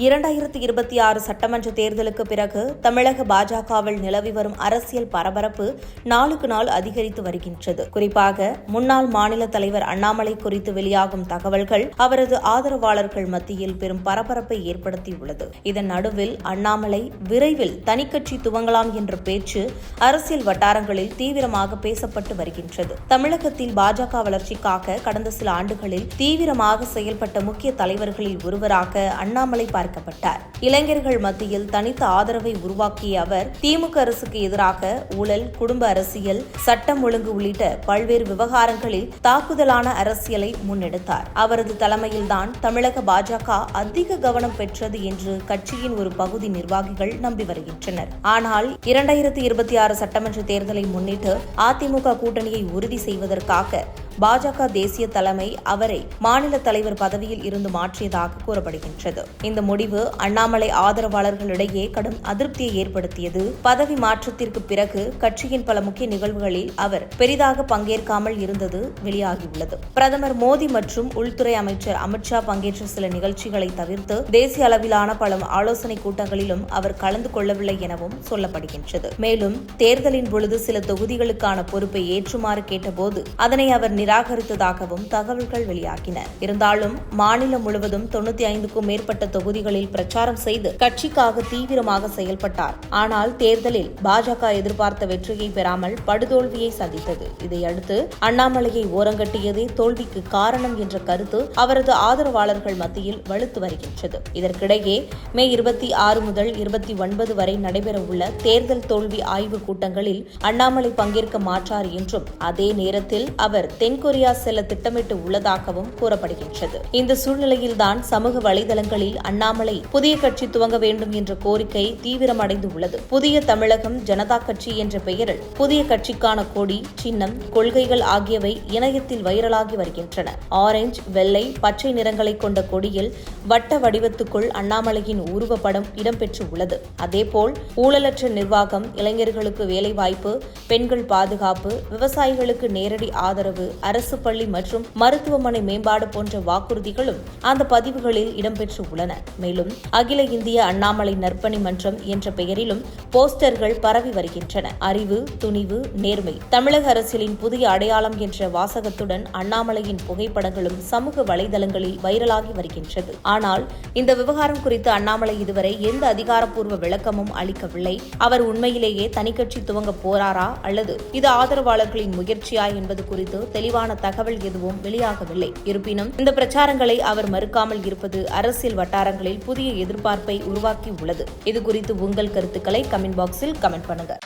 2026 சட்டமன்ற தேர்தலுக்கு பிறகு தமிழக பாஜகவில் நிலவி வரும் அரசியல் பரபரப்பு நாளுக்கு நாள் அதிகரித்து வருகின்றது. குறிப்பாக முன்னாள் மாநில தலைவர் அண்ணாமலை குறித்து வெளியாகும் தகவல்கள் அவரது ஆதரவாளர்கள் மத்தியில் பெரும் பரபரப்பை ஏற்படுத்தியுள்ளது. இதன் நடுவில் அண்ணாமலை விரைவில் தனிக்கட்சி துவங்கலாம் என்ற பேச்சு அரசியல் வட்டாரங்களில் தீவிரமாக பேசப்பட்டு வருகின்றது. தமிழகத்தில் பாஜக வளர்ச்சிக்காக கடந்த சில ஆண்டுகளில் தீவிரமாக செயல்பட்ட முக்கிய தலைவர்களில் ஒருவராக அண்ணாமலை பார்க்கப்பட்டார். இளைஞர்கள் மத்தியில் தனித்த ஆதரவை உருவாக்கிய அவர் திமுக அரசுக்கு எதிராக ஊழல், குடும்ப அரசியல், சட்டம் ஒழுங்கு உள்ளிட்ட பல்வேறு விவகாரங்களில் தாக்குதலான அரசியலை முன்னெடுத்தார். அவரது தலைமையில்தான் தமிழக பாஜக அதிக கவனம் பெற்றது என்று கட்சியின் ஒரு பகுதி நிர்வாகிகள் நம்பி வருகின்றனர். ஆனால் 2026 சட்டமன்ற தேர்தலை முன்னிட்டு அதிமுக கூட்டணியை உறுதி செய்வதற்காக பாஜக தேசிய தலைமை அவரை மாநில தலைவர் பதவியில் இருந்து மாற்றியதாக கூறப்படுகின்றது. இந்த முடிவு அண்ணாமலை ஆதரவாளர்களிடையே கடும் அதிருப்தியை ஏற்படுத்தியது. பதவி மாற்றத்திற்கு பிறகு கட்சியின் பல முக்கிய நிகழ்வுகளில் அவர் பெரிதாக பங்கேற்காமல் இருந்தது வெளியாகியுள்ளது. பிரதமர் மோடி மற்றும் உள்துறை அமைச்சர் அமித்ஷா பங்கேற்ற சில நிகழ்ச்சிகளை தவிர்த்து தேசிய அளவிலான பல ஆலோசனை கூட்டங்களிலும் அவர் கலந்து கொள்ளவில்லை எனவும் சொல்லப்படுகின்றது. மேலும் தேர்தலின் பொழுது சில தொகுதிகளுக்கான பொறுப்பை ஏற்றுமாறு கேட்டபோது அதனை அவர் நிராகரித்ததாகவும் தகவல்கள் வெளியாகின. இருந்தாலும் மாநிலம் முழுவதும் 95க்கும் மேற்பட்ட தொகுதிகளில் பிரச்சாரம் செய்து கட்சிக்காக தீவிரமாக செயல்பட்டார். ஆனால் தேர்தலில் பாஜக எதிர்பார்த்த வெற்றியை பெறாமல் படுதோல்வியை சந்தித்தது. இதையடுத்து அண்ணாமலையை ஓரங்கட்டியதே தோல்விக்கு காரணம் என்ற கருத்து அவரது ஆதரவாளர்கள் மத்தியில் வலுத்து வருகின்றது. இதற்கிடையே மே 26 முதல் 29 வரை நடைபெறவுள்ள தேர்தல் தோல்வி ஆய்வு கூட்டங்களில் அண்ணாமலை பங்கேற்க மாட்டார் என்றும் அதே நேரத்தில் அவர் தென்கொரியா செல்ல திட்டமிட்டு உள்ளதாகவும் கூறப்படுகின்றது. இந்த சூழ்நிலையில்தான் சமூக வலைதளங்களில் அண்ணாமலை புதிய கட்சி துவங்க வேண்டும் என்ற கோரிக்கை தீவிரமடைந்து உள்ளது. புதிய தமிழகம் ஜனதா கட்சி என்ற பெயரில் புதிய கட்சிக்கான கொடி, சின்னம், கொள்கைகள் ஆகியவை இணையத்தில் வைரலாகி வருகின்றன. ஆரஞ்சு, வெள்ளை, பச்சை நிறங்களை கொண்ட கொடியில் வட்ட வடிவத்துக்குள் அண்ணாமலையின் உருவப்படம் இடம்பெற்று உள்ளது. அதேபோல் ஊழலற்ற நிர்வாகம், இளைஞர்களுக்கு வேலைவாய்ப்பு, பெண்கள் பாதுகாப்பு, விவசாயிகளுக்கு நேரடி ஆதரவு, அரசு பள்ளி மற்றும் மருத்துவமனை மேம்பாடு போன்ற வாக்குறுதிகளும் அந்த பதிவுகளில் இடம்பெற்று உள்ளன. மேலும் அகில இந்திய அண்ணாமலை நற்பணி மன்றம் என்ற பெயரிலும் போஸ்டர்கள் பரவி வருகின்றன. அறிவு, துணிவு, நேர்மை, தமிழக அரசியலின் புதிய அடையாளம் என்ற வாசகத்துடன் அண்ணாமலையின் புகைப்படங்களும் சமூக வலைதளங்களில் வைரலாகி வருகின்றது. ஆனால் இந்த விவகாரம் குறித்து அண்ணாமலை இதுவரை எந்த அதிகாரப்பூர்வ விளக்கமும் அளிக்கவில்லை. அவர் உண்மையிலேயே தனிக்கட்சி துவங்க போறாரா அல்லது இது ஆதரவாளர்களின் முயற்சியா என்பது குறித்து தெளிவான தகவல் எதுவும் வெளியாகவில்லை. இருப்பினும் இந்த பிரச்சாரங்களை அவர் மறுக்காமல் இருப்பது அரசியல் வட்டாரங்களில் புதிய எதிர்பார்ப்பை உருவாக்கி உள்ளது. இது குறித்து உங்கள் கருத்துக்களை கமெண்ட் பாக்ஸில் கமெண்ட் பண்ணுங்க.